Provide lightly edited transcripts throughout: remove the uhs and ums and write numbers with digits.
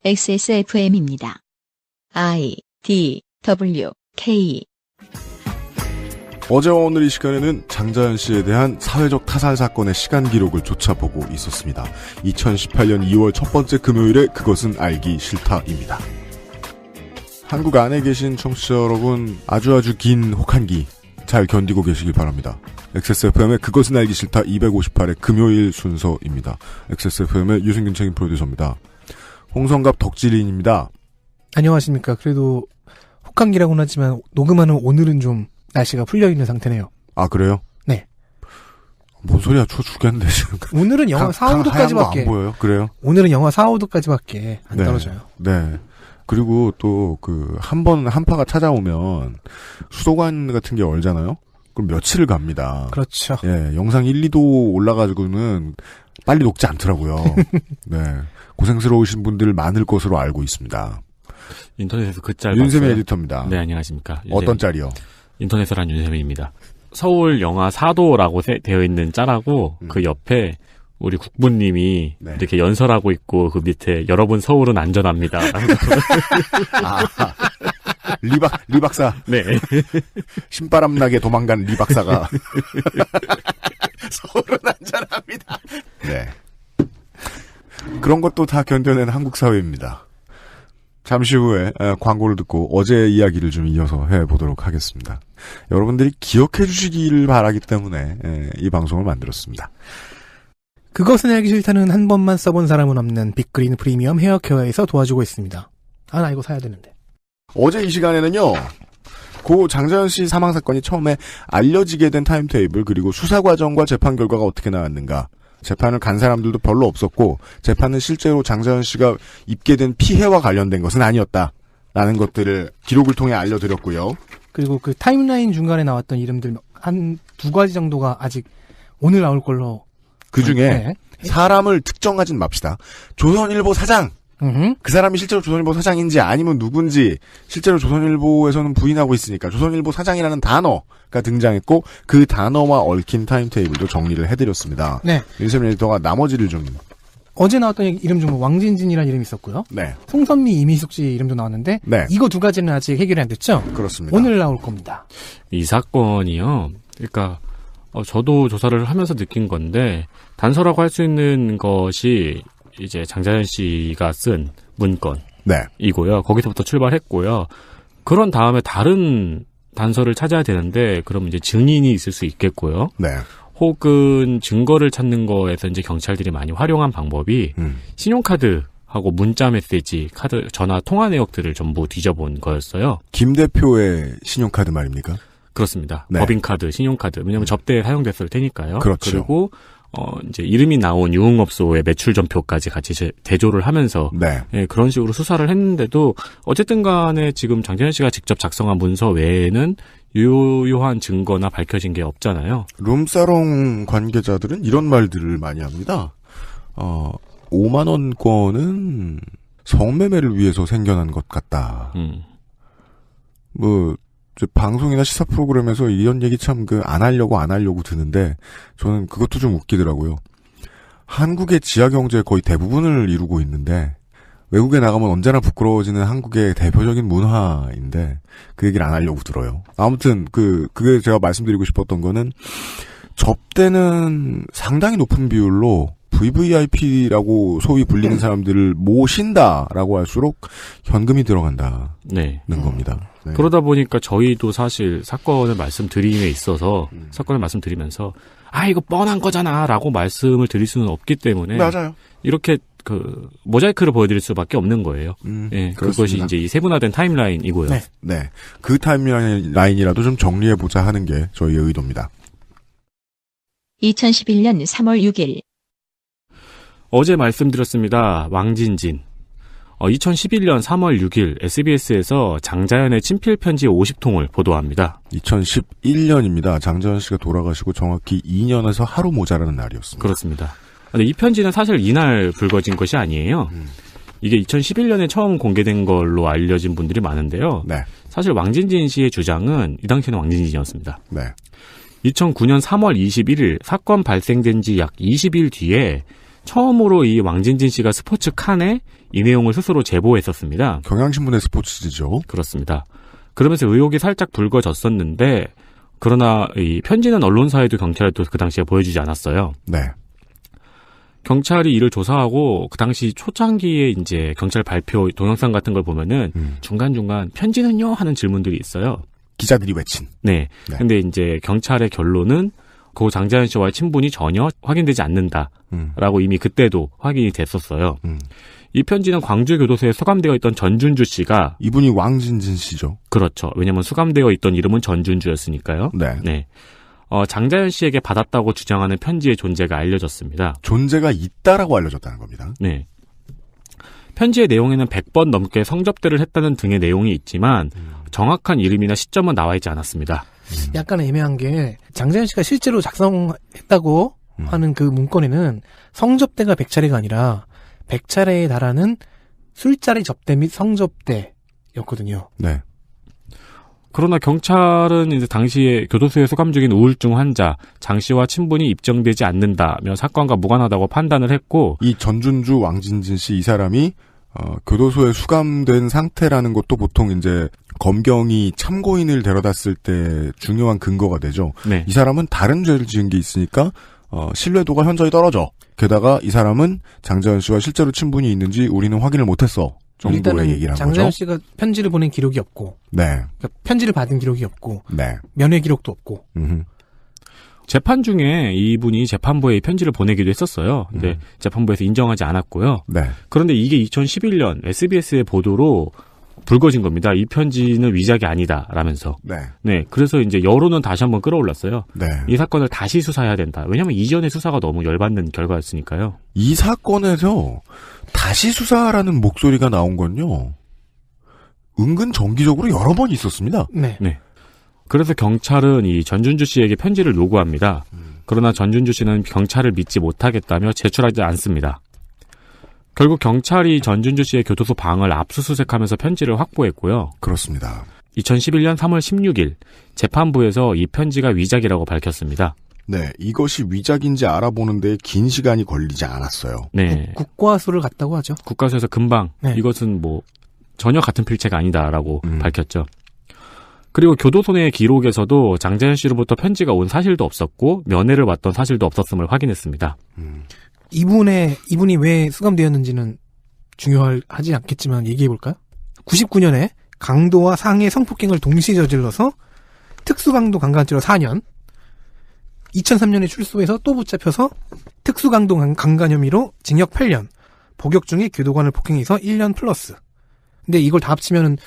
XSFM입니다. I, D, W, K. 어제와 오늘 이 시간에는 장자연 씨에 대한 사회적 타살 사건의 시간 기록을 쫓아보고 있었습니다. 2018년 2월 첫 번째 금요일에 그것은 알기 싫다입니다. 한국 안에 계신 청취자 여러분, 아주 긴 혹한기 잘 견디고 계시길 바랍니다. XSFM의 그것은 알기 싫다 258회 금요일 순서입니다. XSFM의 유승균 책임 프로듀서입니다. 홍성갑 덕질인입니다. 안녕하십니까. 그래도 혹한기라고는 하지만 녹음하는 오늘은 좀 날씨가 풀려있는 상태네요. 아, 그래요? 네. 뭔 소리야, 추워 죽겠는데, 지금. 오늘은 영하 4, 5도까지밖에. 안 보여요? 그래요? 오늘은 영하 4, 5도까지밖에 안 네. 떨어져요. 네. 그리고 또, 한파가 찾아오면, 수도관 같은 게 얼잖아요? 그럼 며칠을 갑니다. 그렇죠. 예, 영상 1, 2도 올라가지고는 빨리 녹지 않더라고요. 네. 고생스러우신 분들 많을 것으로 알고 있습니다. 인터넷에서 그 짤 윤세미 봤어요? 에디터입니다. 네, 안녕하십니까. 어떤 짤이요? 인터넷을 한 윤세미입니다. 서울 영하 4도라고 되어 있는 짤하고 그 옆에 우리 국부님이 네. 이렇게 연설하고 있고 그 밑에 여러분 서울은 안전합니다. 리 박사. 네. 신바람 나게 도망간 리 박사가. 서울은 안전합니다. 네. 그런 것도 다 견뎌낸 한국 사회입니다. 잠시 후에 광고를 듣고 어제 이야기를 좀 이어서 해보도록 하겠습니다. 여러분들이 기억해 주시기를 바라기 때문에 이 방송을 만들었습니다. 그것은 알기 싫다는 한 번만 써본 사람은 없는 빅그린 프리미엄 헤어케어에서 도와주고 있습니다. 아, 나 이거 사야 되는데. 어제 이 시간에는요. 고 장자연 씨 사망 사건이 처음에 알려지게 된 타임테이블 그리고 수사 과정과 재판 결과가 어떻게 나왔는가. 재판을 간 사람들도 별로 없었고 재판은 실제로 장자연 씨가 입게 된 피해와 관련된 것은 아니었다라는 것들을 기록을 통해 알려드렸고요. 그리고 그 타임라인 중간에 나왔던 이름들 한 두 가지 정도가 아직 오늘 나올 걸로. 그중에 네. 사람을 특정하진 맙시다. 조선일보 사장. 그 사람이 실제로 조선일보 사장인지 아니면 누군지 실제로 조선일보에서는 부인하고 있으니까 조선일보 사장이라는 단어가 등장했고 그 단어와 얽힌 타임테이블도 정리를 해드렸습니다. 네. 윤세민 에디터가 나머지를 좀 어제 나왔던 이름 중 왕진진이라는 이름이 있었고요. 네. 송선미, 이미숙 씨 이름도 나왔는데 네. 이거 두 가지는 아직 해결이 안 됐죠? 그렇습니다. 오늘 나올 겁니다. 이 사건이요. 그러니까 저도 조사를 하면서 느낀 건데 단서라고 할 수 있는 것이 이제 장자연 씨가 쓴 문건이고요. 네. 거기서부터 출발했고요. 그런 다음에 다른 단서를 찾아야 되는데 그럼 이제 증인이 있을 수 있겠고요. 네. 혹은 증거를 찾는 거에서 이제 경찰들이 많이 활용한 방법이 신용카드하고 문자 메시지, 카드, 전화 통화 내역들을 전부 뒤져본 거였어요. 김 대표의 신용카드 말입니까? 그렇습니다. 네. 법인카드, 신용카드. 왜냐면 접대에 사용됐을 테니까요. 그렇죠. 그리고 이제 이름이 나온 유흥업소의 매출 전표까지 같이 대조를 하면서 네. 예, 그런 식으로 수사를 했는데도 어쨌든 간에 지금 장자연 씨가 직접 작성한 문서 외에는 유효한 증거나 밝혀진 게 없잖아요. 룸사롱 관계자들은 이런 말들을 많이 합니다. 5만 원권은 성매매를 위해서 생겨난 것 같다. 방송이나 시사 프로그램에서 이런 얘기 참 안 하려고 드는데 저는 그것도 좀 웃기더라고요. 한국의 지하 경제의 거의 대부분을 이루고 있는데 외국에 나가면 언제나 부끄러워지는 한국의 대표적인 문화인데 그 얘기를 안 하려고 들어요. 아무튼 그게 제가 말씀드리고 싶었던 거는 접대는 상당히 높은 비율로 VVIP라고 소위 불리는 사람들을 모신다라고 할수록 현금이 들어간다는 겁니다. 네. 그러다 보니까 저희도 사실 사건을 말씀드림에 있어서 사건을 말씀드리면서 이거 뻔한 거잖아라고 말씀을 드릴 수는 없기 때문에 맞아요. 이렇게 모자이크를 보여드릴 수밖에 없는 거예요. 예, 그것이 이제 이 세분화된 타임라인이고요. 네. 네. 그 타임라인이라도 좀 정리해보자 하는 게 저희의 의도입니다. 2011년 3월 6일 어제 말씀드렸습니다. 왕진진. 2011년 3월 6일 SBS에서 장자연의 친필편지 50통을 보도합니다. 2011년입니다. 장자연 씨가 돌아가시고 정확히 2년에서 하루 모자라는 날이었습니다. 그렇습니다. 근데 이 편지는 사실 이날 불거진 것이 아니에요. 이게 2011년에 처음 공개된 걸로 알려진 분들이 많은데요. 네. 사실 왕진진 씨의 주장은 이 당시에는 왕진진이었습니다. 네. 2009년 3월 21일 사건 발생된 지 약 20일 뒤에 처음으로 이 왕진진 씨가 스포츠 칸에 이 내용을 스스로 제보했었습니다. 경향신문의 스포츠지죠. 그렇습니다. 그러면서 의혹이 살짝 불거졌었는데 그러나 이 편지는 언론사에도 경찰에도 그 당시에 보여주지 않았어요. 네. 경찰이 이를 조사하고 그 당시 초창기에 이제 경찰 발표 동영상 같은 걸 보면은 중간중간 편지는요 하는 질문들이 있어요. 기자들이 외친. 네. 네. 근데 이제 경찰의 결론은 고 장자연 씨와의 친분이 전혀 확인되지 않는다라고 이미 그때도 확인이 됐었어요. 이 편지는 광주 교도소에 수감되어 있던 전준주 씨가 이분이 왕진진 씨죠. 그렇죠. 왜냐하면 수감되어 있던 이름은 전준주였으니까요. 네. 네. 장자연 씨에게 받았다고 주장하는 편지의 존재가 알려졌습니다. 존재가 있다라고 알려졌다는 겁니다. 네. 편지의 내용에는 100번 넘게 성접대를 했다는 등의 내용이 있지만 정확한 이름이나 시점은 나와 있지 않았습니다. 약간 애매한 게 장자연 씨가 실제로 작성했다고 하는 그 문건에는 성접대가 100차례가 아니라 100차례에 달하는 술자리 접대 및 성접대였거든요. 네. 그러나 경찰은 이제 당시에 교도소에 수감 중인 우울증 환자 장 씨와 친분이 입증되지 않는다며 사건과 무관하다고 판단을 했고 이 전준주 왕진진 씨 이 사람이 교도소에 수감된 상태라는 것도 보통 이제 검경이 참고인을 데려다쓸 때 중요한 근거가 되죠. 네. 이 사람은 다른 죄를 지은 게 있으니까 신뢰도가 현저히 떨어져. 게다가 이 사람은 장자연 씨와 실제로 친분이 있는지 우리는 확인을 못했어. 정도의 얘기를 한 거죠. 장자연 씨가 편지를 보낸 기록이 없고, 네, 그러니까 편지를 받은 기록이 없고, 네, 면회 기록도 없고. 재판 중에 이분이 재판부에 편지를 보내기도 했었어요. 근데 재판부에서 인정하지 않았고요. 네. 그런데 이게 2011년 SBS의 보도로 불거진 겁니다. 이 편지는 위작이 아니다라면서. 네. 네. 그래서 이제 여론은 다시 한번 끌어올랐어요. 네. 이 사건을 다시 수사해야 된다. 왜냐하면 이전의 수사가 너무 열받는 결과였으니까요. 이 사건에서 다시 수사하라는 목소리가 나온 건요. 은근 정기적으로 여러 번 있었습니다. 네. 네. 그래서 경찰은 이 전준주 씨에게 편지를 요구합니다. 그러나 전준주 씨는 경찰을 믿지 못하겠다며 제출하지 않습니다. 결국 경찰이 전준주 씨의 교도소 방을 압수수색하면서 편지를 확보했고요. 그렇습니다. 2011년 3월 16일 재판부에서 이 편지가 위작이라고 밝혔습니다. 네, 이것이 위작인지 알아보는 데 긴 시간이 걸리지 않았어요. 네. 국과수를 갔다고 하죠. 국가수에서 금방 네. 이것은 뭐 전혀 같은 필체가 아니다라고 밝혔죠. 그리고 교도소 내 기록에서도 장자연 씨로부터 편지가 온 사실도 없었고 면회를 왔던 사실도 없었음을 확인했습니다. 이분이 왜 수감되었는지는 중요하지 않겠지만 얘기해볼까요? 99년에 강도와 상해 성폭행을 동시에 저질러서 특수강도 강간죄로 4년, 2003년에 출소해서 또 붙잡혀서 특수강도 강간 혐의로 징역 8년, 복역 중에 교도관을 폭행해서 1년 플러스. 근데 이걸 다 합치면은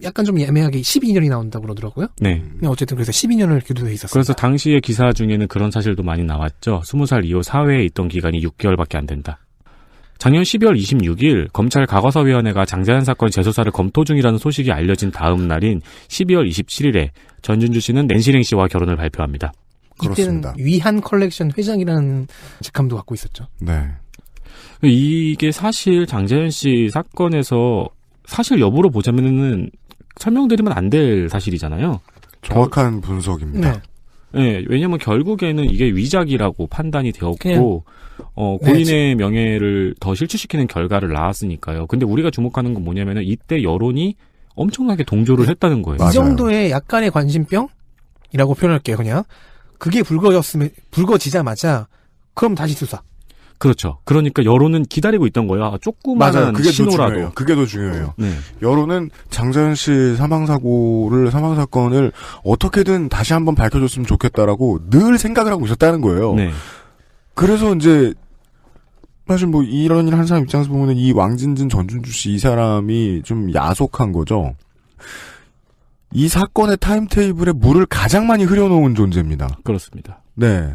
약간 좀 애매하게 12년이 나온다고 그러더라고요. 네. 어쨌든 그래서 12년을 교도소에 있었어요. 그래서 당시의 기사 중에는 그런 사실도 많이 나왔죠. 20살 이후 사회에 있던 기간이 6개월밖에 안 된다. 작년 12월 26일 검찰 과거사위원회가 장자연 사건 재수사를 검토 중이라는 소식이 알려진 다음 날인 12월 27일에 전준주 씨는 낸시랭 씨와 결혼을 발표합니다. 이때는 그렇습니다. 위한 컬렉션 회장이라는 직함도 갖고 있었죠. 네. 이게 사실 장자연 씨 사건에서 사실 여부로 보자면은 설명드리면 안 될 사실이잖아요. 정확한 분석입니다. 네. 네, 왜냐면 결국에는 이게 위작이라고 판단이 되었고, 고인의 명예를 더 실추시키는 결과를 낳았으니까요. 근데 우리가 주목하는 건 뭐냐면은 이때 여론이 엄청나게 동조를 했다는 거예요. 맞아요. 이 정도의 약간의 관심병이라고 표현할게요, 그냥. 그게 불거지자마자, 그럼 다시 수사. 그렇죠. 그러니까 여론은 기다리고 있던 거예요. 맞아요. 조그마한 그게 더 신호라도. 중요해요. 그게 더 중요해요. 네. 여론은 장자연 씨 사망사건을 어떻게든 다시 한번 밝혀줬으면 좋겠다라고 늘 생각을 하고 있었다는 거예요. 네. 그래서 이제 사실 뭐 이런 일 한 사람 입장에서 보면은 이 왕진진 전준주 씨 이 사람이 좀 야속한 거죠. 이 사건의 타임테이블에 물을 가장 많이 흐려놓은 존재입니다. 그렇습니다. 네.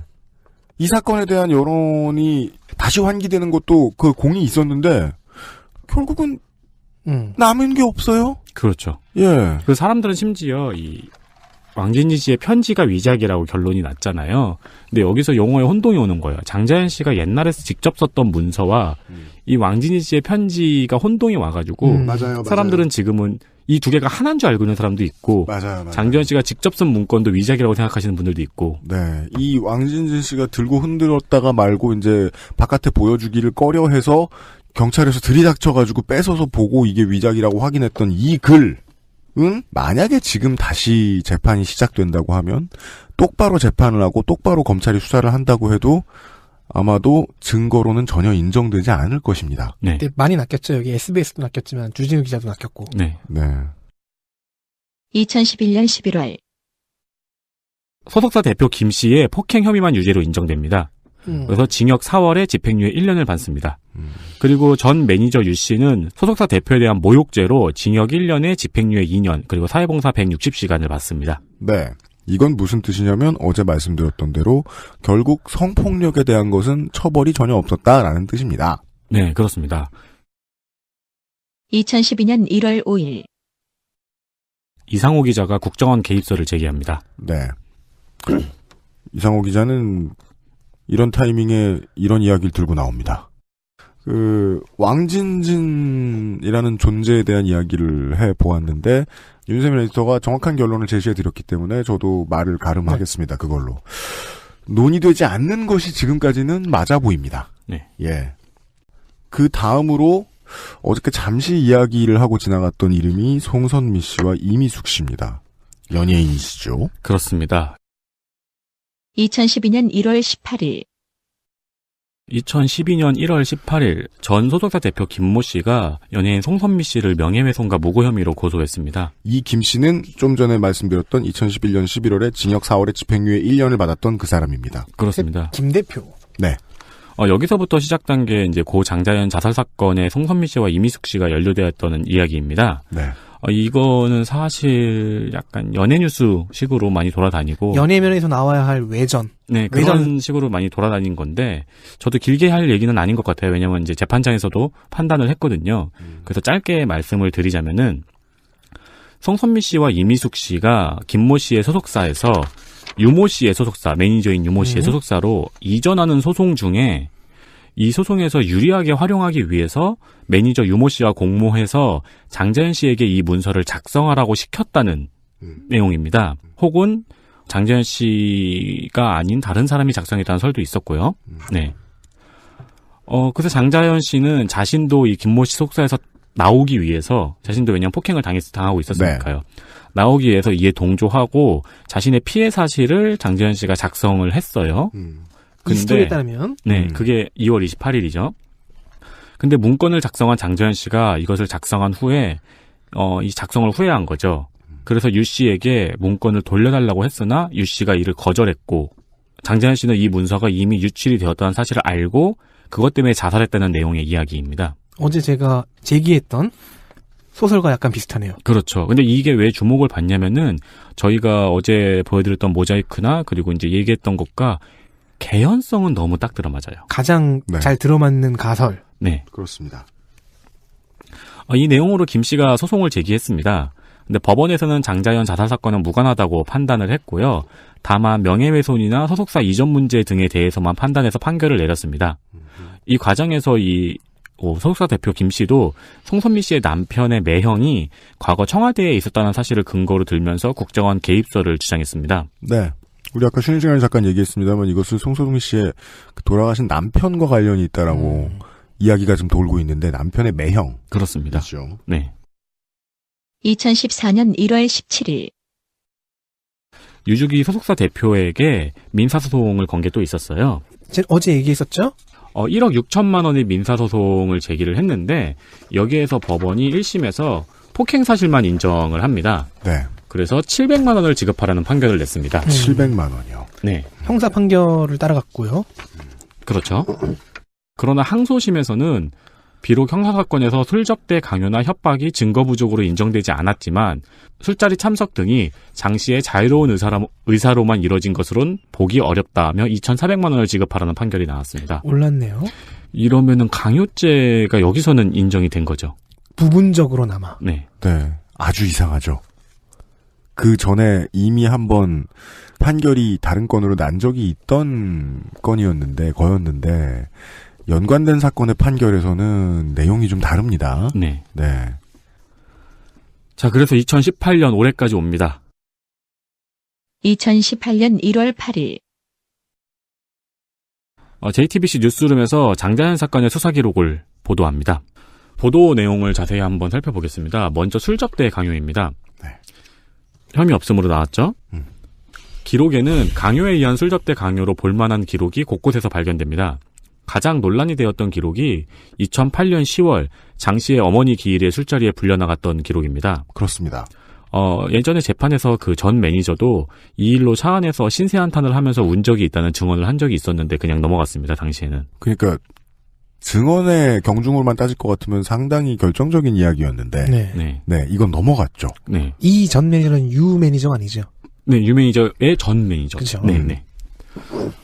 이 사건에 대한 여론이 다시 환기되는 것도 그 공이 있었는데 결국은 남은 게 없어요. 그렇죠. 예. 그 사람들은 심지어 이 왕진지 씨의 편지가 위작이라고 결론이 났잖아요. 근데 여기서 용어에 혼동이 오는 거예요. 장자연 씨가 옛날에 직접 썼던 문서와 이 왕진지 씨의 편지가 혼동이 와가지고 맞아요. 사람들은 지금은 이 두 개가 하나인 줄 알고 있는 사람도 있고 맞아요. 장자연 씨가 직접 쓴 문건도 위작이라고 생각하시는 분들도 있고 네. 이 왕진진 씨가 들고 흔들었다가 말고 이제 바깥에 보여주기를 꺼려해서 경찰에서 들이닥쳐가지고 뺏어서 보고 이게 위작이라고 확인했던 이 글은 만약에 지금 다시 재판이 시작된다고 하면 똑바로 재판을 하고 똑바로 검찰이 수사를 한다고 해도 아마도 증거로는 전혀 인정되지 않을 것입니다. 네. 근데 많이 낚였죠. 여기 SBS도 낚였지만 주진우 기자도 낚였고. 네. 네. 2011년 11월 소속사 대표 김 씨의 폭행 혐의만 유죄로 인정됩니다. 그래서 징역 4월에 집행유예 1년을 받습니다. 그리고 전 매니저 유 씨는 소속사 대표에 대한 모욕죄로 징역 1년에 집행유예 2년 그리고 사회봉사 160시간을 받습니다. 네. 이건 무슨 뜻이냐면 어제 말씀드렸던 대로 결국 성폭력에 대한 것은 처벌이 전혀 없었다라는 뜻입니다. 네, 그렇습니다. 2012년 1월 5일 이상호 기자가 국정원 개입설을 제기합니다. 네. 이상호 기자는 이런 타이밍에 이런 이야기를 들고 나옵니다. 왕진진이라는 존재에 대한 이야기를 해보았는데, 윤세민 에디터가 정확한 결론을 제시해드렸기 때문에 저도 말을 가름하겠습니다. 그걸로. 논의되지 않는 것이 지금까지는 맞아 보입니다. 네. 예. 그 다음으로 어저께 잠시 이야기를 하고 지나갔던 이름이 송선미 씨와 이미숙 씨입니다. 연예인이시죠? 그렇습니다. 2012년 1월 18일 2012년 1월 18일 전 소속사 대표 김모 씨가 연예인 송선미 씨를 명예훼손과 무고 혐의로 고소했습니다. 이 김 씨는 좀 전에 말씀드렸던 2011년 11월에 징역 4월에 집행유예 1년을 받았던 그 사람입니다. 그렇습니다. 김 대표. 네. 여기서부터 시작된 게 이제 고 장자연 자살 사건에 송선미 씨와 이미숙 씨가 연루되었다는 이야기입니다. 네. 이거는 사실 약간 연예 뉴스 식으로 많이 돌아다니고 연예면에서 나와야 할 외전. 네, 그런 식으로 많이 돌아다닌 건데 저도 길게 할 얘기는 아닌 것 같아요. 왜냐면 이제 재판장에서도 판단을 했거든요. 그래서 짧게 말씀을 드리자면은 송선미 씨와 이미숙 씨가 김모 씨의 소속사에서 유모 씨의 소속사, 매니저인 유모 씨의 소속사로 이전하는 소송 중에 이 소송에서 유리하게 활용하기 위해서 매니저 유모 씨와 공모해서 장자연 씨에게 이 문서를 작성하라고 시켰다는 내용입니다. 혹은 장자연 씨가 아닌 다른 사람이 작성했다는 설도 있었고요. 네. 그래서 장자연 씨는 자신도 이 김모 씨 소속사에서 나오기 위해서 자신도 왜냐하면 폭행을 당하고 있었으니까요. 네. 나오기 위해서 이에 동조하고 자신의 피해 사실을 장자연 씨가 작성을 했어요. 이 스토리에 따르면 네, 그게 2월 28일이죠. 근데 문건을 작성한 장자연 씨가 이것을 작성한 후에 이 작성을 후회한 거죠. 그래서 유 씨에게 문건을 돌려달라고 했으나 유 씨가 이를 거절했고 장자연 씨는 이 문서가 이미 유출이 되었다는 사실을 알고 그것 때문에 자살했다는 내용의 이야기입니다. 어제 제가 제기했던 소설과 약간 비슷하네요. 그렇죠. 근데 이게 왜 주목을 받냐면은 저희가 어제 보여드렸던 모자이크나 그리고 이제 얘기했던 것과 개연성은 너무 딱 들어맞아요. 가장 잘 들어맞는 가설. 네. 그렇습니다. 이 내용으로 김 씨가 소송을 제기했습니다. 근데 법원에서는 장자연 자살 사건은 무관하다고 판단을 했고요. 다만 명예훼손이나 소속사 이전 문제 등에 대해서만 판단해서 판결을 내렸습니다. 이 과정에서 이 소속사 대표 김 씨도 송선미 씨의 남편의 매형이 과거 청와대에 있었다는 사실을 근거로 들면서 국정원 개입설을 주장했습니다. 네. 우리 아까 쉬는 시간에 잠깐 얘기했습니다만 이것은 송선미 씨의 돌아가신 남편과 관련이 있다라고 이야기가 좀 돌고 있는데 남편의 매형. 그렇습니다. 그렇죠. 네. 2014년 1월 17일 유주기 소속사 대표에게 민사소송을 건 게 또 있었어요. 어제 얘기했었죠? 1억 6천만 원의 민사소송을 제기를 했는데 여기에서 법원이 1심에서 폭행 사실만 인정을 합니다. 네. 그래서 700만 원을 지급하라는 판결을 냈습니다. 700만 원이요? 네. 형사 판결을 따라갔고요. 그렇죠. 그러나 항소심에서는 비록 형사사건에서 술접대 강요나 협박이 증거 부족으로 인정되지 않았지만 술자리 참석 등이 장 씨의 자유로운 의사로만 이뤄진 것으론 보기 어렵다며 2,400만 원을 지급하라는 판결이 나왔습니다. 올랐네요. 이러면은 강요죄가 여기서는 인정이 된 거죠. 부분적으로나마. 네. 네. 아주 이상하죠. 그 전에 이미 한번 판결이 다른 건으로 난 적이 있던 거였는데 연관된 사건의 판결에서는 내용이 좀 다릅니다. 네. 네. 자, 그래서 2018년 올해까지 옵니다. 2018년 1월 8일 JTBC 뉴스룸에서 장자연 사건의 수사 기록을 보도합니다. 보도 내용을 자세히 한번 살펴보겠습니다. 먼저 술접대 강요입니다. 네. 혐의 없음으로 나왔죠? 기록에는 강요에 의한 술접대 강요로 볼만한 기록이 곳곳에서 발견됩니다. 가장 논란이 되었던 기록이 2008년 10월 장 씨의 어머니 기일에 술자리에 불려나갔던 기록입니다. 그렇습니다. 예전에 재판에서 그 전 매니저도 이 일로 차 안에서 신세 한탄을 하면서 운 적이 있다는 증언을 한 적이 있었는데 그냥 넘어갔습니다. 당시에는. 그러니까 증언의 경중으로만 따질 것 같으면 상당히 결정적인 이야기였는데 네, 이건 넘어갔죠. 네. 이 전 매니저는 유 매니저가 아니죠? 네, 유 매니저의 전 매니저. 그렇죠. 네.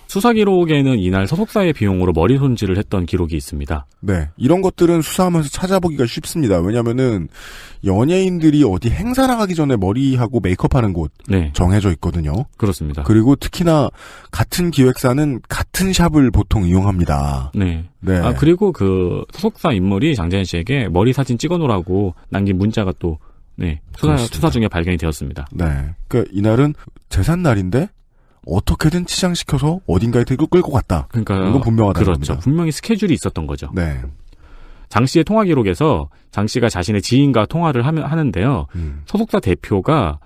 수사 기록에는 이날 소속사의 비용으로 머리 손질을 했던 기록이 있습니다. 네. 이런 것들은 수사하면서 찾아보기가 쉽습니다. 왜냐면은 연예인들이 어디 행사 나가기 전에 머리하고 메이크업하는 곳 정해져 있거든요. 그렇습니다. 그리고 특히나 같은 기획사는 같은 샵을 보통 이용합니다. 네. 그리고 그 소속사 인물이 장자연 씨에게 머리 사진 찍어놓으라고 남긴 문자가 또 수사 중에 발견이 되었습니다. 네. 그러니까 이날은 제삿날인데 어떻게든 치장시켜서 어딘가에 끌고 갔다. 그러니까 이건 분명하다는 그렇죠. 겁니다. 분명히 스케줄이 있었던 거죠. 네. 장 씨의 통화 기록에서 장 씨가 자신의 지인과 통화를 하는데요. 소속사 대표가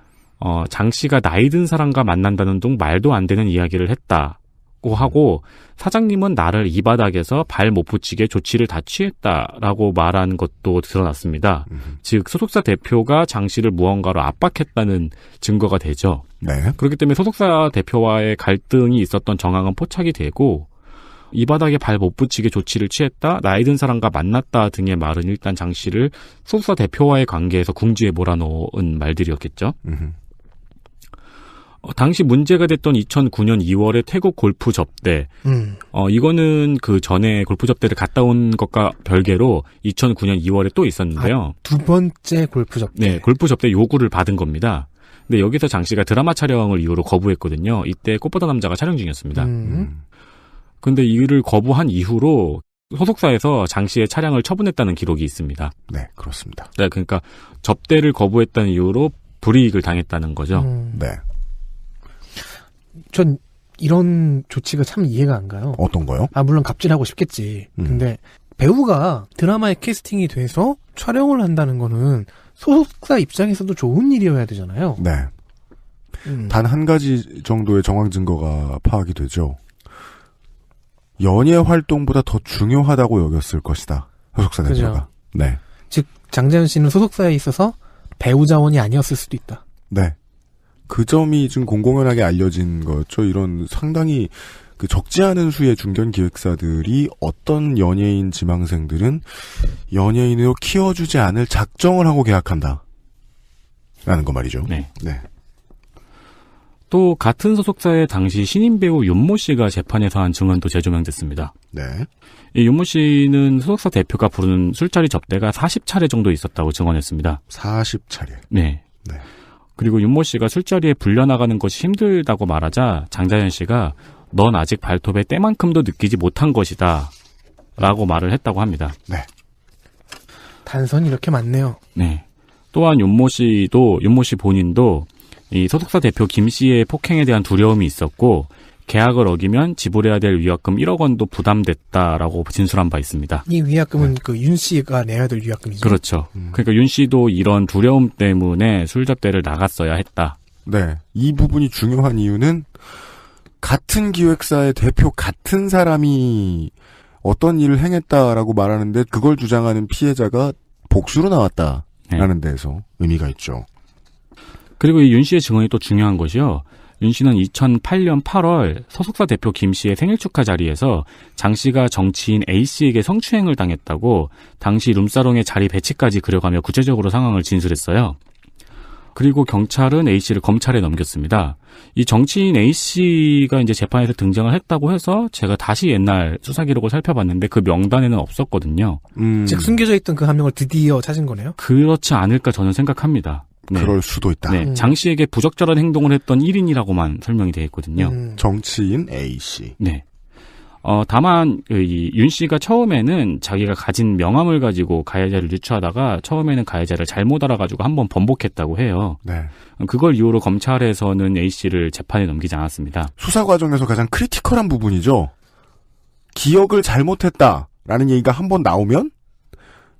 장 씨가 나이 든 사람과 만난다는 등 말도 안 되는 이야기를 했다고 하고 사장님은 나를 이 바닥에서 발 못 붙이게 조치를 다 취했다라고 말한 것도 드러났습니다. 즉 소속사 대표가 장 씨를 무언가로 압박했다는 증거가 되죠. 네. 그렇기 때문에 소속사 대표와의 갈등이 있었던 정황은 포착이 되고 이 바닥에 발 못 붙이게 조치를 취했다, 나이 든 사람과 만났다 등의 말은 일단 장 씨를 소속사 대표와의 관계에서 궁지에 몰아넣은 말들이었겠죠. 당시 문제가 됐던 2009년 2월의 태국 골프 접대. 이거는 그 전에 골프 접대를 갔다 온 것과 별개로 2009년 2월에 또 있었는데요. 두 번째 골프 접대. 네, 골프 접대 요구를 받은 겁니다. 근데 여기서 장 씨가 드라마 촬영을 이유로 거부했거든요. 이때 꽃보다 남자가 촬영 중이었습니다. 근데 이를 거부한 이후로 소속사에서 장 씨의 차량을 처분했다는 기록이 있습니다. 네, 그렇습니다. 네, 그러니까 접대를 거부했다는 이유로 불이익을 당했다는 거죠. 네. 전 이런 조치가 참 이해가 안 가요. 어떤 거요? 물론 갑질하고 싶겠지. 근데 배우가 드라마에 캐스팅이 돼서 촬영을 한다는 거는 소속사 입장에서도 좋은 일이어야 되잖아요. 네. 단 한 가지 정도의 정황 증거가 파악이 되죠. 연예 활동보다 더 중요하다고 여겼을 것이다. 소속사 대표가. 그죠. 네. 즉 장자연 씨는 소속사에 있어서 배우 자원이 아니었을 수도 있다. 네. 그 점이 좀 공공연하게 알려진 거죠. 이런 상당히 그 적지 않은 수의 중견 기획사들이 어떤 연예인 지망생들은 연예인으로 키워주지 않을 작정을 하고 계약한다. 라는 거 말이죠. 네. 네. 또 같은 소속사의 당시 신인 배우 윤모 씨가 재판에서 한 증언도 재조명됐습니다. 네. 이 윤모 씨는 소속사 대표가 부르는 술자리 접대가 40차례 정도 있었다고 증언했습니다. 40차례. 네. 네. 그리고 윤모 씨가 술자리에 불려나가는 것이 힘들다고 말하자 장자연 씨가 넌 아직 발톱에 때만큼도 느끼지 못한 것이다 라고 말을 했다고 합니다. 네. 단선이 이렇게 많네요. 네. 또한 윤모 씨 본인도 이 소속사 대표 김 씨의 폭행에 대한 두려움이 있었고 계약을 어기면 지불해야 될 위약금 1억 원도 부담됐다라고 진술한 바 있습니다. 이 위약금은 그 윤 씨가 내야 될 위약금이죠. 그렇죠. 그러니까 윤 씨도 이런 두려움 때문에 술접대를 나갔어야 했다. 네. 이 부분이 중요한 이유는 같은 기획사의 대표 같은 사람이 어떤 일을 행했다라고 말하는데 그걸 주장하는 피해자가 복수로 나왔다라는 데에서 의미가 있죠. 그리고 이 윤 씨의 증언이 또 중요한 것이요. 윤 씨는 2008년 8월 소속사 대표 김 씨의 생일 축하 자리에서 장 씨가 정치인 A 씨에게 성추행을 당했다고 당시 룸사롱의 자리 배치까지 그려가며 구체적으로 상황을 진술했어요. 그리고 경찰은 A 씨를 검찰에 넘겼습니다. 이 정치인 A 씨가 이제 재판에서 등장을 했다고 해서 제가 다시 옛날 수사 기록을 살펴봤는데 그 명단에는 없었거든요. 즉 숨겨져 있던 그 한 명을 드디어 찾은 거네요. 그렇지 않을까 저는 생각합니다. 네. 그럴 수도 있다. 네, 장 씨에게 부적절한 행동을 했던 1인이라고만 설명이 되어 있거든요. 정치인 A 씨. 네. 다만 이 윤 씨가 처음에는 자기가 가진 명함을 가지고 가해자를 유추하다가 처음에는 가해자를 잘못 알아가지고 한번 번복했다고 해요. 네. 그걸 이후로 검찰에서는 A 씨를 재판에 넘기지 않았습니다. 수사 과정에서 가장 크리티컬한 부분이죠. 기억을 잘못했다라는 얘기가 한번 나오면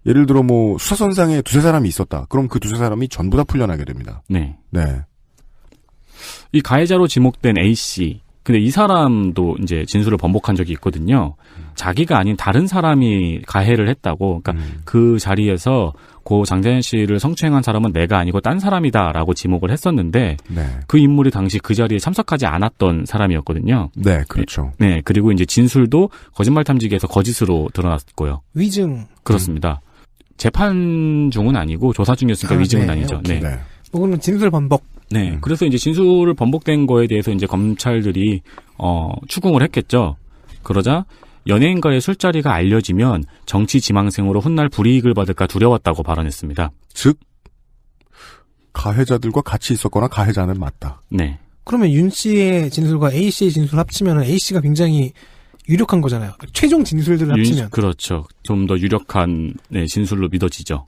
예를 들어 뭐 수사선상에 두세 사람이 있었다. 그럼 그 두세 사람이 전부 다 풀려나게 됩니다. 네. 네. 이 가해자로 지목된 A 씨. 근데 이 사람도 이제 진술을 번복한 적이 있거든요. 자기가 아닌 다른 사람이 가해를 했다고. 그러니까 그 자리에서 고 장자연 씨를 성추행한 사람은 내가 아니고 딴 사람이다라고 지목을 했었는데 네. 그 인물이 당시 그 자리에 참석하지 않았던 사람이었거든요. 네, 그렇죠. 네, 그리고 이제 진술도 거짓말 탐지기에서 거짓으로 드러났고요. 위증. 그렇습니다. 재판 중은 아니고 조사 중이었으니까 위증은 네, 아니죠. 오케이. 네. 그거는 진술 번복. 네. 그래서 이제 진술을 번복된 거에 대해서 이제 검찰들이 추궁을 했겠죠. 그러자 연예인과의 술자리가 알려지면 정치 지망생으로 훗날 불이익을 받을까 두려웠다고 발언했습니다. 즉 가해자들과 같이 있었거나 가해자는 맞다. 네. 그러면 윤 씨의 진술과 A 씨의 진술 합치면 A 씨가 굉장히 유력한 거잖아요. 최종 진술들을 합치면. 그렇죠. 좀 더 유력한 진술로 믿어지죠.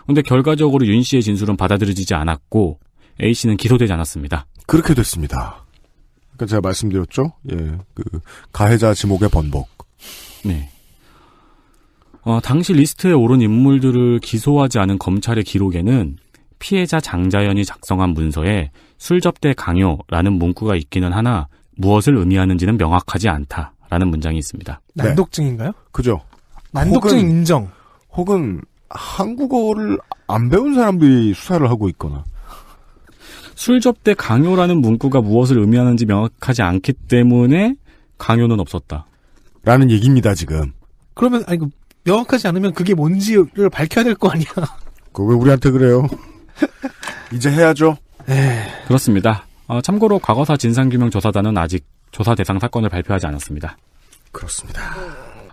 근데 결과적으로 윤 씨의 진술은 받아들여지지 않았고 A 씨는 기소되지 않았습니다. 그렇게 됐습니다. 그러니까 제가 말씀드렸죠. 예, 그 가해자 지목의 번복. 네. 당시 리스트에 오른 인물들을 기소하지 않은 검찰의 기록에는 피해자 장자연이 작성한 문서에 술 접대 강요라는 문구가 있기는 하나 무엇을 의미하는지는 명확하지 않다라는 문장이 있습니다. 난독증인가요? 네. 그죠. 난독증 인정. 혹은 한국어를 안 배운 사람들이 수사를 하고 있거나. 술 접대 강요라는 문구가 무엇을 의미하는지 명확하지 않기 때문에 강요는 없었다. 라는 얘기입니다, 지금. 그러면, 명확하지 않으면 그게 뭔지를 밝혀야 될 거 아니야. 그거 왜 우리한테 그래요? 이제 해야죠. 그렇습니다. 참고로 과거사 진상규명조사단은 아직 조사 대상 사건을 발표하지 않았습니다. 그렇습니다.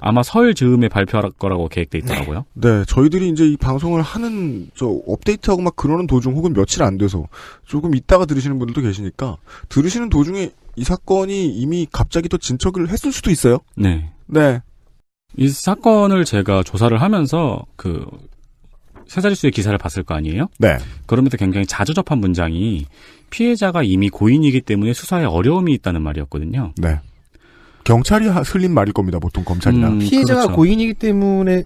아마 설 즈음에 발표할 거라고 계획돼 있더라고요. 네, 저희들이 이제 이 방송을 하는, 업데이트하고 막 그러는 도중 혹은 며칠 안 돼서 조금 있다가 들으시는 분들도 계시니까 들으시는 도중에 이 사건이 이미 갑자기 또 진척을 했을 수도 있어요. 네. 네. 이 사건을 제가 조사를 하면서 세 자릿수의 기사를 봤을 거 아니에요? 네. 그러면서 굉장히 자주 접한 문장이 피해자가 이미 고인이기 때문에 수사에 어려움이 있다는 말이었거든요. 네. 경찰이 흘린 말일 겁니다. 보통 검찰이나. 피해자가 그렇죠. 고인이기 때문에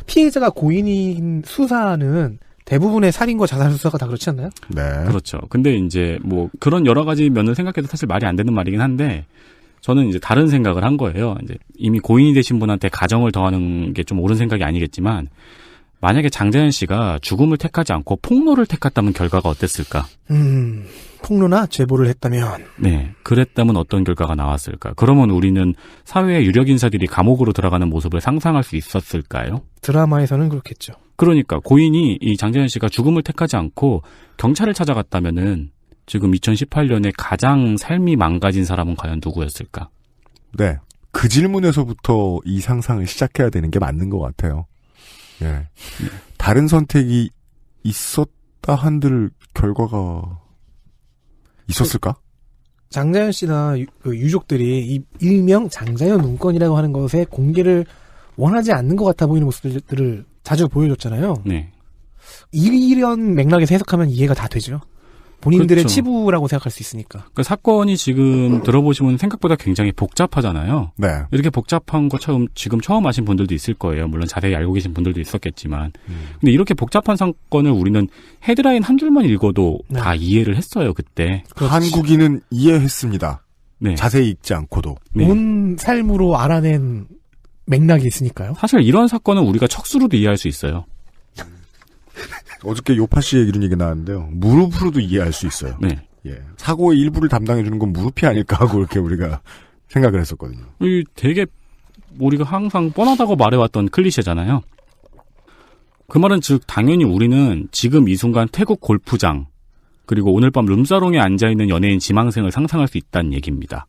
피해자가 고인인 수사는 대부분의 살인과 자살 수사가 다 그렇지 않나요? 네. 그렇죠. 근데 이제 뭐 그런 여러 가지 면을 생각해도 사실 말이 안 되는 말이긴 한데 저는 이제 다른 생각을 한 거예요. 이제 이미 고인이 되신 분한테 가정을 더하는 게 좀 옳은 생각이 아니겠지만 만약에 장자연 씨가 죽음을 택하지 않고 폭로를 택했다면 결과가 어땠을까? 폭로나 제보를 했다면. 네. 그랬다면 어떤 결과가 나왔을까? 그러면 우리는 사회의 유력 인사들이 감옥으로 들어가는 모습을 상상할 수 있었을까요? 드라마에서는 그렇겠죠. 그러니까 고인이 이 장자연 씨가 죽음을 택하지 않고 경찰을 찾아갔다면은 지금 2018년에 가장 삶이 망가진 사람은 과연 누구였을까? 네. 그 질문에서부터 이 상상을 시작해야 되는 게 맞는 것 같아요. 예. 다른 선택이 있었다 한들 결과가 있었을까? 장자연 씨나 유족들이 이 일명 장자연 문건이라고 하는 것에 공개를 원하지 않는 것 같아 보이는 모습들을 자주 보여줬잖아요. 네. 이런 맥락에서 해석하면 이해가 다 되죠. 본인들의 그렇죠. 치부라고 생각할 수 있으니까. 그 사건이 지금 들어보시면 생각보다 굉장히 복잡하잖아요. 네. 이렇게 복잡한 거 지금 처음 아신 분들도 있을 거예요. 물론 자세히 알고 계신 분들도 있었겠지만. 근데 이렇게 복잡한 사건을 우리는 헤드라인 한 줄만 읽어도 네. 다 이해를 했어요, 그때. 그렇지. 한국인은 이해했습니다. 네. 자세히 읽지 않고도. 네. 온 삶으로 알아낸 맥락이 있으니까요. 사실 이런 사건은 우리가 척수로도 이해할 수 있어요. 어저께 요파 씨의 이런 얘기 나왔는데요. 무릎으로도 이해할 수 있어요. 네. 예. 사고의 일부를 담당해주는 건 무릎이 아닐까 하고 이렇게 우리가 생각을 했었거든요. 이 되게 우리가 항상 뻔하다고 말해왔던 클리셰잖아요. 그 말은 즉 당연히 우리는 지금 이 순간 태국 골프장 그리고 오늘 밤 룸사롱에 앉아있는 연예인 지망생을 상상할 수 있다는 얘기입니다.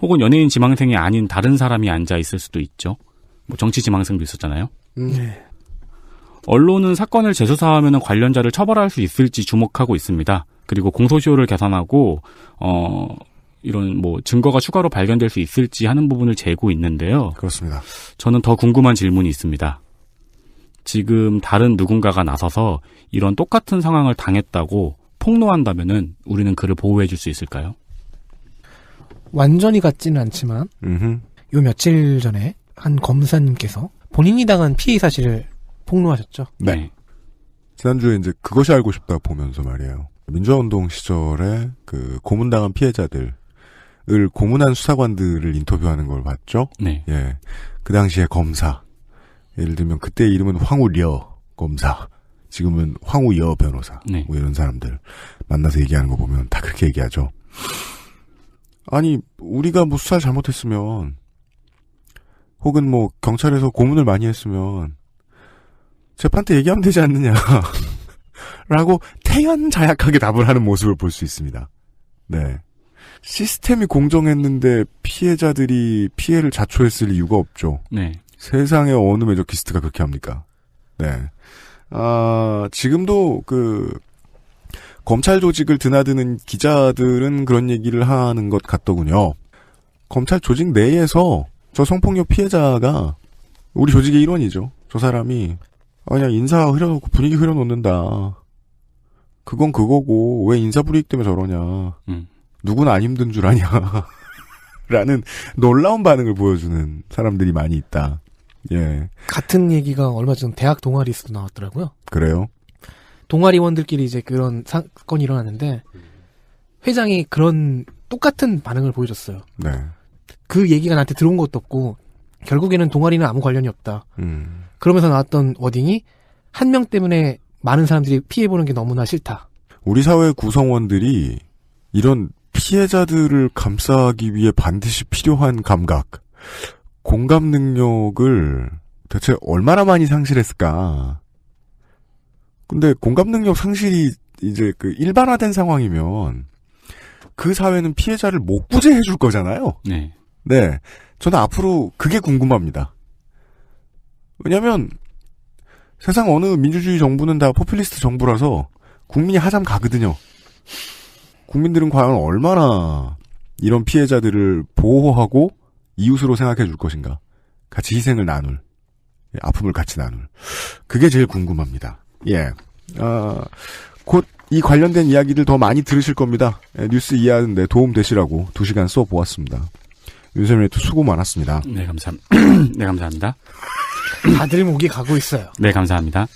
혹은 연예인 지망생이 아닌 다른 사람이 앉아있을 수도 있죠. 뭐 정치 지망생도 있었잖아요. 네. 언론은 사건을 재수사하면 관련자를 처벌할 수 있을지 주목하고 있습니다. 그리고 공소시효를 개선하고 이런 뭐 증거가 추가로 발견될 수 있을지 하는 부분을 재고 있는데요. 그렇습니다. 저는 더 궁금한 질문이 있습니다. 지금 다른 누군가가 나서서 이런 똑같은 상황을 당했다고 폭로한다면은 우리는 그를 보호해 줄 수 있을까요? 완전히 같지는 않지만 요 며칠 전에 한 검사님께서 본인이 당한 피해 사실을 폭로하셨죠. 네. 지난주에 이제 그것이 알고 싶다 보면서 말이에요. 민주화운동 시절에 그 고문당한 피해자들을 고문한 수사관들을 인터뷰하는 걸 봤죠. 네. 예. 그 당시에 검사. 예를 들면 그때 이름은 황우려 검사. 지금은 황우여 변호사. 네. 뭐 이런 사람들 만나서 얘기하는 거 보면 다 그렇게 얘기하죠. 아니, 우리가 뭐 수사를 잘못했으면 혹은 뭐 경찰에서 고문을 많이 했으면 재판 때 얘기하면 되지 않느냐 라고 태연자약하게 답을 하는 모습을 볼 수 있습니다. 네. 시스템이 공정했는데 피해자들이 피해를 자초했을 이유가 없죠. 네. 세상에 어느 매저키스트가 그렇게 합니까? 네. 지금도 검찰 조직을 드나드는 기자들은 그런 얘기를 하는 것 같더군요. 검찰 조직 내에서 저 성폭력 피해자가 우리 조직의 일원이죠. 저 사람이 그냥 인사 흐려놓고 분위기 흐려놓는다. 그건 그거고 왜 인사 불이익 때문에 저러냐. 누구는 안 힘든 줄 아냐. 라는 놀라운 반응을 보여주는 사람들이 많이 있다. 예. 같은 얘기가 얼마 전 대학 동아리에서도 나왔더라고요. 그래요? 동아리원들끼리 이제 그런 사건이 일어났는데 회장이 그런 똑같은 반응을 보여줬어요. 네. 그 얘기가 나한테 들어온 것도 없고 결국에는 동아리는 아무 관련이 없다. 그러면서 나왔던 워딩이 한 명 때문에 많은 사람들이 피해보는 게 너무나 싫다. 우리 사회 구성원들이 이런 피해자들을 감싸기 위해 반드시 필요한 감각, 공감 능력을 대체 얼마나 많이 상실했을까? 근데 공감 능력 상실이 이제 일반화된 상황이면 그 사회는 피해자를 못 구제해 줄 거잖아요. 네. 네. 저는 앞으로 그게 궁금합니다. 왜냐면 세상 어느 민주주의 정부는 다 포퓰리스트 정부라서 국민이 하자면 가거든요. 국민들은 과연 얼마나 이런 피해자들을 보호하고 이웃으로 생각해 줄 것인가. 같이 희생을 나눌. 아픔을 같이 나눌. 그게 제일 궁금합니다. 예. 곧 이 관련된 이야기들 더 많이 들으실 겁니다. 뉴스 이해하는데 도움 되시라고 2시간 써보았습니다. 윤세민 에디터 수고 많았습니다. 네, 네, 감사합니다. 다들 목이 가고 있어요. 네, 감사합니다.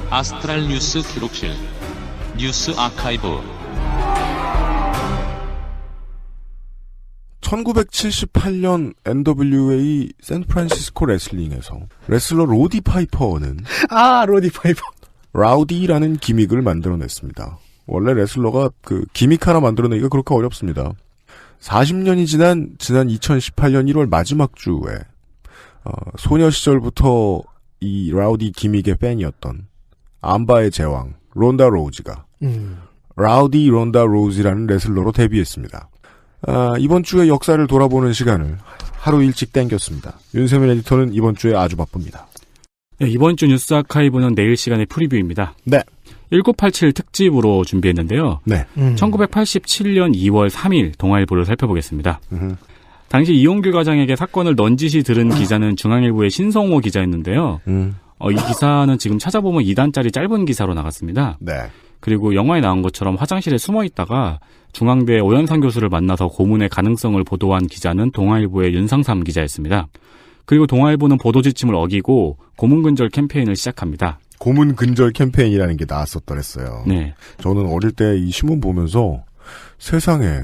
아스트랄 뉴스 기록실 뉴스 아카이브 1978년 NWA 샌프란시스코 레슬링에서 레슬러 로디 파이퍼는 로디 파이퍼 라우디라는 기믹을 만들어냈습니다. 원래 레슬러가 기믹 하나 만들어내기가 그렇게 어렵습니다. 40년이 지난 2018년 1월 마지막 주에 소녀 시절부터 이 라우디 기믹의 팬이었던 암바의 제왕 론다 로우지가 라우디 론다 로우지라는 레슬러로 데뷔했습니다. 이번 주에 역사를 돌아보는 시간을 하루 일찍 땡겼습니다. 윤세민 에디터는 이번 주에 아주 바쁩니다. 네, 이번 주 뉴스 아카이브는 내일 시간의 프리뷰입니다. 네. 1987 특집으로 준비했는데요. 네. 1987년 2월 3일 동아일보를 살펴보겠습니다. 당시 이용길 과장에게 사건을 넌지시 들은 기자는 중앙일보의 신성호 기자였는데요. 이 기사는 지금 찾아보면 2단짜리 짧은 기사로 나갔습니다. 네. 그리고 영화에 나온 것처럼 화장실에 숨어 있다가 중앙대 오현상 교수를 만나서 고문의 가능성을 보도한 기자는 동아일보의 윤상삼 기자였습니다. 그리고 동아일보는 보도 지침을 어기고 고문 근절 캠페인을 시작합니다. 고문 근절 캠페인이라는 게 나왔었더랬어요. 네. 저는 어릴 때 이 신문 보면서 세상에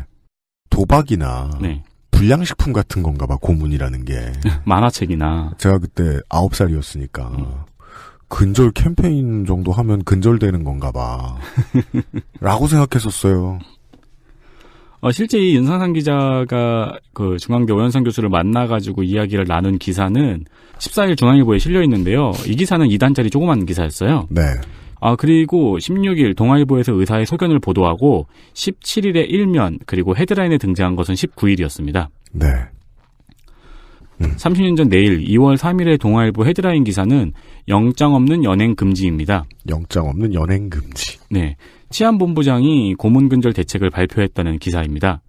도박이나 네. 불량식품 같은 건가 봐, 고문이라는 게. 만화책이나. 제가 그때 9살이었으니까 근절 캠페인 정도 하면 근절되는 건가 봐. 라고 생각했었어요. 실제 이 윤상삼 기자가 중앙대 오현상 교수를 만나가지고 이야기를 나눈 기사는 14일 중앙일보에 실려 있는데요. 이 기사는 2단짜리 조그만 기사였어요. 네. 그리고 16일 동아일보에서 의사의 소견을 보도하고 17일에 일면 그리고 헤드라인에 등장한 것은 19일이었습니다. 네. 30년 전 내일 2월 3일의 동아일보 헤드라인 기사는 영장 없는 연행 금지입니다. 영장 없는 연행 금지. 네. 치안본부장이 고문근절 대책을 발표했다는 기사입니다.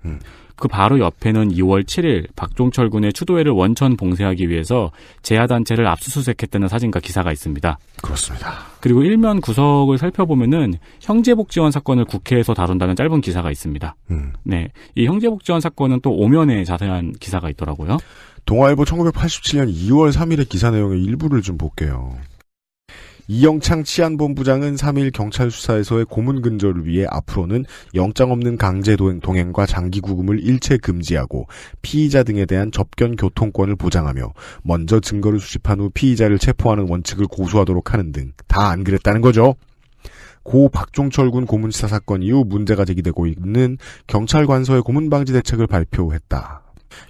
그 바로 옆에는 2월 7일 박종철 군의 추도회를 원천 봉쇄하기 위해서 재하단체를 압수수색했다는 사진과 기사가 있습니다. 그렇습니다. 그리고 일면 구석을 살펴보면은 형제복지원 사건을 국회에서 다룬다는 짧은 기사가 있습니다. 네, 이 형제복지원 사건은 또 오면에 자세한 기사가 있더라고요. 동아일보 1987년 2월 3일의 기사 내용의 일부를 좀 볼게요. 이영창 치안본부장은 3일 경찰 수사에서의 고문 근절을 위해 앞으로는 영장 없는 강제 동행과 장기 구금을 일체 금지하고 피의자 등에 대한 접견 교통권을 보장하며 먼저 증거를 수집한 후 피의자를 체포하는 원칙을 고수하도록 하는 등 다 안 그랬다는 거죠. 고 박종철 군 고문치사 사건 이후 문제가 제기되고 있는 경찰 관서의 고문 방지 대책을 발표했다.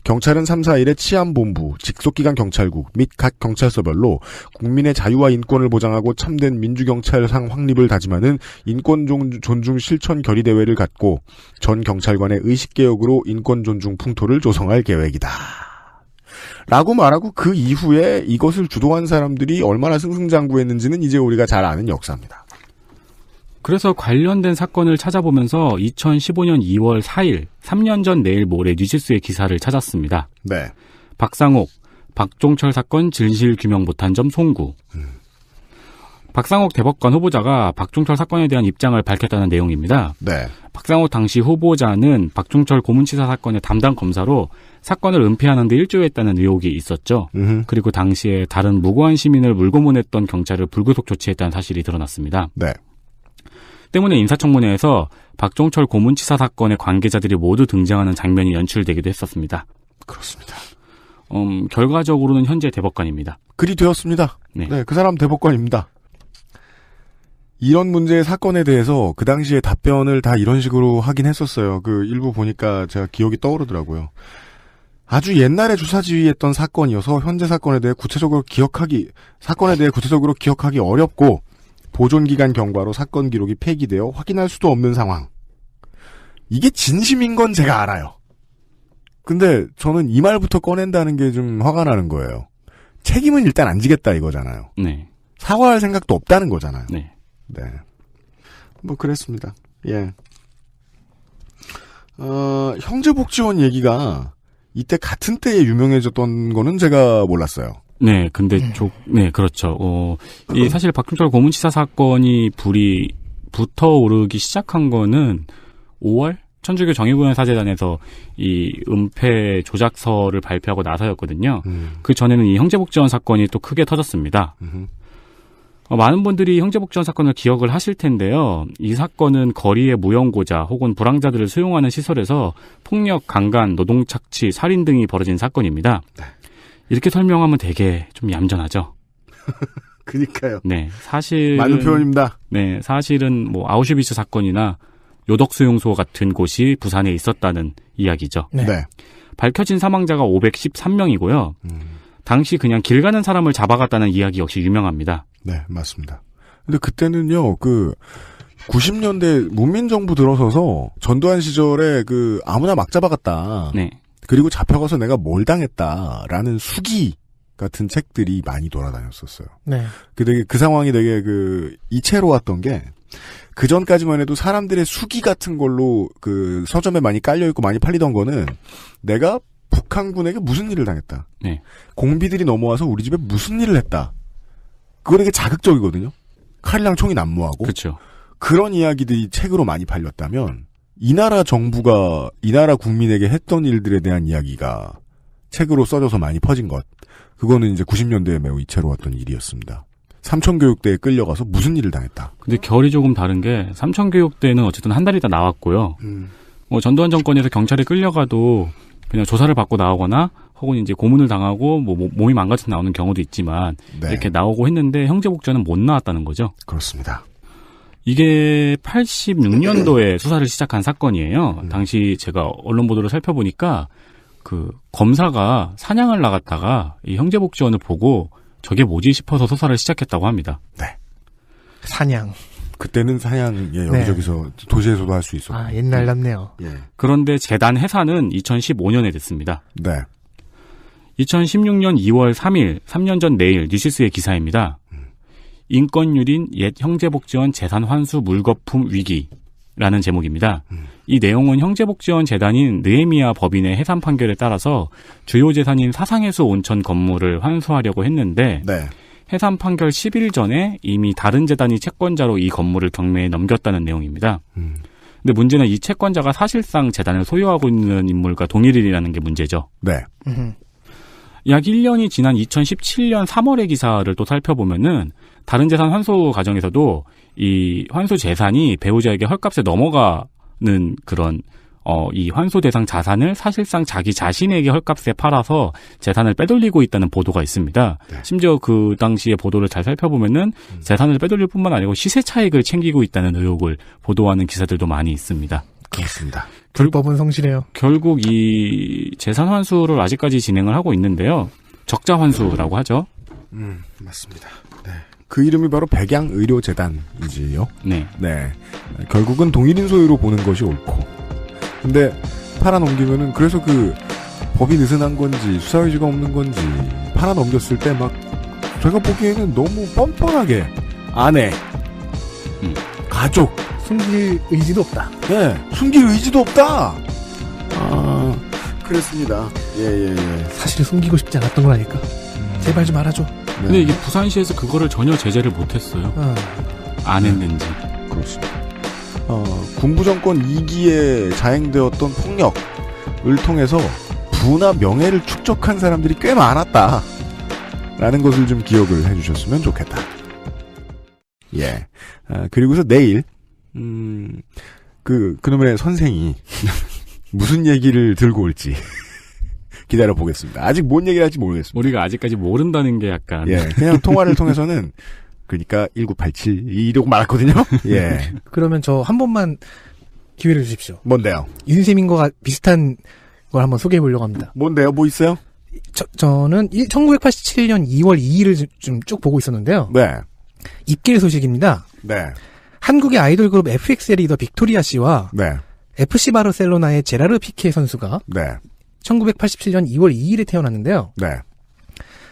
경찰은 3, 4일에 치안본부, 직속기관 경찰국 및 각 경찰서별로 국민의 자유와 인권을 보장하고 참된 민주경찰상 확립을 다짐하는 인권 존중 실천 결의대회를 갖고 전 경찰관의 의식개혁으로 인권 존중 풍토를 조성할 계획이다. 라고 말하고 그 이후에 이것을 주도한 사람들이 얼마나 승승장구했는지는 이제 우리가 잘 아는 역사입니다. 그래서 관련된 사건을 찾아보면서 2015년 2월 4일, 3년 전 내일 모레 뉴시스의 기사를 찾았습니다. 네. 박상옥, 박종철 사건 진실 규명 못한 점 송구. 박상옥 대법관 후보자가 박종철 사건에 대한 입장을 밝혔다는 내용입니다. 네. 박상옥 당시 후보자는 박종철 고문치사 사건의 담당 검사로 사건을 은폐하는 데 일조했다는 의혹이 있었죠. 그리고 당시에 다른 무고한 시민을 물고문했던 경찰을 불구속 조치했다는 사실이 드러났습니다. 네. 때문에 인사청문회에서 박종철 고문치사 사건의 관계자들이 모두 등장하는 장면이 연출되기도 했었습니다. 그렇습니다. 결과적으로는 현재 대법관입니다. 그리 되었습니다. 네. 네, 그 사람 대법관입니다. 이런 문제의 사건에 대해서 그 당시에 답변을 다 이런 식으로 하긴 했었어요. 그 일부 보니까 제가 기억이 떠오르더라고요. 아주 옛날에 주사지휘했던 사건이어서 현재 사건에 대해 구체적으로 기억하기 어렵고 보존기간 경과로 사건 기록이 폐기되어 확인할 수도 없는 상황. 이게 진심인 건 제가 알아요. 근데 저는 이 말부터 꺼낸다는 게 좀 화가 나는 거예요. 책임은 일단 안 지겠다 이거잖아요. 네. 사과할 생각도 없다는 거잖아요. 네. 네. 뭐 그랬습니다. 예. 형제복지원 얘기가 이때 같은 때에 유명해졌던 거는 제가 몰랐어요. 네, 근데 네, 그렇죠. 이 사실 박종철 고문치사 사건이 불이 붙어오르기 시작한 거는 5월? 천주교 정의구현 사재단에서 이 은폐 조작서를 발표하고 나서였거든요. 그 전에는 이 형제복지원 사건이 또 크게 터졌습니다. 많은 분들이 형제복지원 사건을 기억을 하실 텐데요. 이 사건은 거리의 무용고자 혹은 불황자들을 수용하는 시설에서 폭력, 강간, 노동착취, 살인 등이 벌어진 사건입니다. 네. 이렇게 설명하면 되게 좀 얌전하죠. 그니까요. 네, 사실 맞는 표현입니다. 네, 사실은 뭐 아우슈비츠 사건이나 요덕수용소 같은 곳이 부산에 있었다는 이야기죠. 네. 네. 밝혀진 사망자가 513명이고요. 당시 그냥 길 가는 사람을 잡아갔다는 이야기 역시 유명합니다. 네, 맞습니다. 근데 그때는요, 90년대 문민정부 들어서서 전두환 시절에 아무나 막 잡아갔다. 네. 그리고 잡혀가서 내가 뭘 당했다라는 수기 같은 책들이 많이 돌아다녔었어요. 네. 그 상황이 되게 이채로웠던 게, 그 전까지만 해도 사람들의 수기 같은 걸로 서점에 많이 깔려있고 많이 팔리던 거는 내가 북한군에게 무슨 일을 당했다. 네. 공비들이 넘어와서 우리 집에 무슨 일을 했다. 그거 되게 자극적이거든요. 칼이랑 총이 난무하고. 그렇죠. 그런 이야기들이 책으로 많이 팔렸다면 이 나라 정부가 이 나라 국민에게 했던 일들에 대한 이야기가 책으로 써져서 많이 퍼진 것. 그거는 이제 90년대에 매우 이채로웠던 일이었습니다. 삼천교육대에 끌려가서 무슨 일을 당했다. 근데 결이 조금 다른 게 삼천교육대는 어쨌든 한 달 있다 나왔고요. 뭐 전두환 정권에서 경찰에 끌려가도 그냥 조사를 받고 나오거나 혹은 이제 고문을 당하고 뭐 몸이 망가져서 나오는 경우도 있지만 네. 이렇게 나오고 했는데 형제복지원은 못 나왔다는 거죠. 그렇습니다. 이게 86년도에 수사를 시작한 사건이에요. 당시 제가 언론 보도를 살펴보니까 검사가 사냥을 나갔다가 이 형제복지원을 보고 저게 뭐지 싶어서 수사를 시작했다고 합니다. 네. 사냥. 그때는 사냥 여기저기서 도시에서도 할 수 있었고. 아, 옛날 같네요. 예. 그런데 재단 해산은 2015년에 됐습니다. 네. 2016년 2월 3일, 3년 전 내일 뉴시스의 기사입니다. 인권유린 옛 형제복지원 재산 환수 물거품 위기라는 제목입니다. 이 내용은 형제복지원 재단인 느헤미야 법인의 해산 판결에 따라서 주요 재산인 사상해수 온천 건물을 환수하려고 했는데 네. 해산 판결 10일 전에 이미 다른 재단이 채권자로 이 건물을 경매에 넘겼다는 내용입니다. 근데 문제는 이 채권자가 사실상 재단을 소유하고 있는 인물과 동일인이라는 게 문제죠. 네. 약 1년이 지난 2017년 3월의 기사를 또 살펴보면은 다른 재산 환수 과정에서도 이 환수 재산이 배우자에게 헐값에 넘어가는 그런 이 환수 대상 자산을 사실상 자기 자신에게 헐값에 팔아서 재산을 빼돌리고 있다는 보도가 있습니다. 네. 심지어 그 당시의 보도를 잘 살펴보면은 재산을 빼돌릴 뿐만 아니고 시세 차익을 챙기고 있다는 의혹을 보도하는 기사들도 많이 있습니다. 그렇습니다. 불법은 성실해요. 결국 이 재산 환수를 아직까지 진행을 하고 있는데요. 적자 환수라고 하죠. 맞습니다. 네. 그 이름이 바로 백양의료재단이지요. 네. 네. 결국은 동일인 소유로 보는 것이 옳고. 근데 팔아넘기면은 그래서 그 법이 느슨한 건지 수사 의지가 없는 건지 팔아넘겼을 때 막 제가 보기에는 너무 뻔뻔하게 아내, 가족 숨길 의지도 없다. 네, 숨길 의지도 없다. 그랬습니다. 예. 사실 숨기고 싶지 않았던 거라니까. 제발 좀 알아줘. 네. 근데 이게 부산시에서 그거를 전혀 제재를 못했어요. 안 했는지. 그렇습니다. 군부 정권 2기에 자행되었던 폭력을 통해서 부나 명예를 축적한 사람들이 꽤 많았다. 라는 것을 좀 기억을 해주셨으면 좋겠다. 예. 그리고서 내일, 그놈의 선생이 무슨 얘기를 들고 올지 기다려보겠습니다. 아직 뭔 얘기를 할지 모르겠습니다. 우리가 아직까지 모른다는 게 약간. 예. 그냥 통화를 통해서는 그러니까 1987 이러고 말았거든요. 예. 그러면 저 한 번만 기회를 주십시오. 뭔데요? 윤세민과 비슷한 걸 한번 소개해 보려고 합니다. 뭔데요? 뭐 있어요? 저는 1987년 2월 2일을 좀 쭉 보고 있었는데요. 네. 입길 소식입니다. 네. 한국의 아이돌 그룹 FX의 리더 빅토리아 씨와 네. FC 바르셀로나의 제라르 피케 선수가 네. 1987년 2월 2일에 태어났는데요. 네.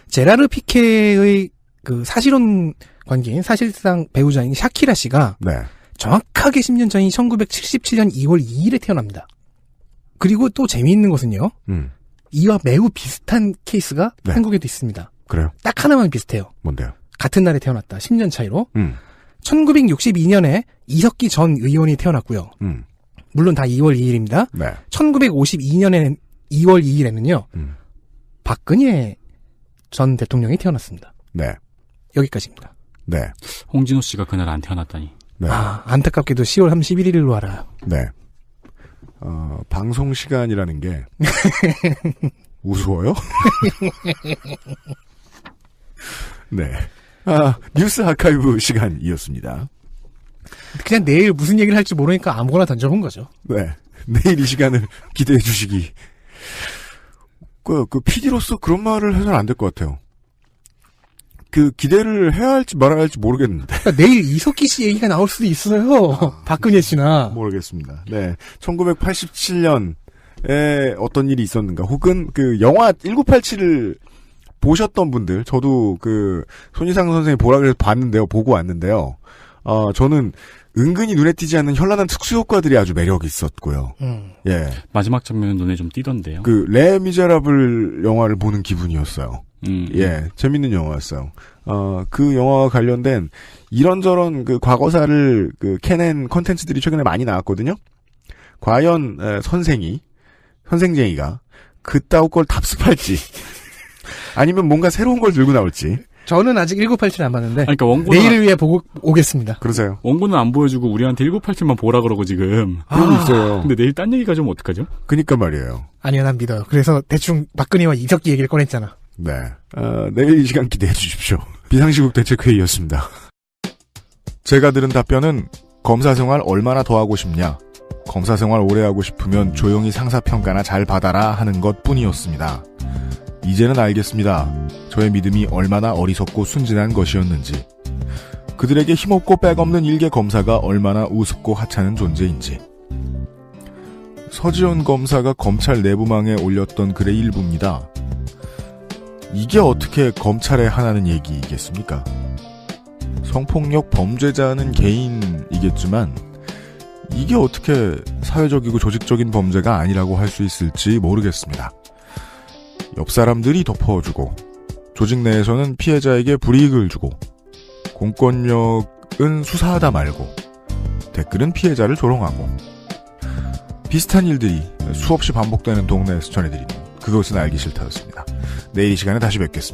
제라르 피케의 그 사실혼 관계인 사실상 배우자인 샤키라 씨가 네. 정확하게 10년 전인 1977년 2월 2일에 태어납니다. 그리고 또 재미있는 것은요. 이와 매우 비슷한 케이스가 네. 한국에도 있습니다. 그래요? 딱 하나만 비슷해요. 뭔데요? 같은 날에 태어났다. 10년 차이로. 1962년에 이석기 전 의원이 태어났고요. 물론 다 2월 2일입니다. 네. 1952년에 2월 2일에는요. 박근혜 전 대통령이 태어났습니다. 네. 여기까지입니다. 네. 홍진호 씨가 그날 안 태어났다니. 네. 안타깝게도 10월 31일로 알아요. 네. 방송 시간이라는 게 우스워요? 네. 뉴스 아카이브 시간이었습니다. 그냥 내일 무슨 얘기를 할지 모르니까 아무거나 던져본 거죠. 네. 내일 이 시간을 기대해 주시기. 그 PD로서 그런 말을 해서는 안 될 것 같아요. 그 기대를 해야 할지 말아야 할지 모르겠는데. 그러니까 내일 이석기 씨 얘기가 나올 수도 있어요. 박근혜 씨나. 모르겠습니다. 네. 1987년에 어떤 일이 있었는가. 혹은 그 영화 1987을 보셨던 분들, 저도 그 손희상 선생이 보라 그래서 봤는데요. 보고 왔는데요. 저는 은근히 눈에 띄지 않는 현란한 특수효과들이 아주 매력이 있었고요. 예. 마지막 장면은 눈에 좀 띄던데요. 그 레 미제라블 영화를 보는 기분이었어요. 예, 재밌는 영화였어요. 그 영화와 관련된 이런저런 그 과거사를 그 캐낸 컨텐츠들이 최근에 많이 나왔거든요. 과연 선생쟁이가 그따위 걸 답습할지 아니면 뭔가 새로운 걸 들고 나올지. 저는 아직 1987 안 봤는데 그러니까 원고는 내일을 위해 보고 오겠습니다. 그러세요. 원고는 안 보여주고 우리한테 1987만 보라 그러고 지금. 그러고 있어요. 근데 내일 딴 얘기가 좀 어떡하죠? 그니까 말이에요. 아니요, 난 믿어요. 그래서 대충 박근혜와 이석기 얘기를 꺼냈잖아. 네. 내일 이 시간 기대해 주십시오. 비상시국 대책회의였습니다. 제가 들은 답변은 검사 생활 얼마나 더 하고 싶냐. 검사 생활 오래 하고 싶으면 조용히 상사평가나 잘 받아라 하는 것 뿐이었습니다. 이제는 알겠습니다. 저의 믿음이 얼마나 어리석고 순진한 것이었는지. 그들에게 힘없고 백없는 일개 검사가 얼마나 우습고 하찮은 존재인지. 서지현 검사가 검찰 내부망에 올렸던 글의 일부입니다. 이게 어떻게 검찰에 하나는 얘기겠습니까? 성폭력 범죄자는 개인이겠지만 이게 어떻게 사회적이고 조직적인 범죄가 아니라고 할 수 있을지 모르겠습니다. 옆 사람들이 덮어주고 조직 내에서는 피해자에게 불이익을 주고 공권력은 수사하다 말고 댓글은 피해자를 조롱하고 비슷한 일들이 수없이 반복되는 동네에서 전해드리는 그것은 알기 싫다였습니다. 내일 이 시간에 다시 뵙겠습니다.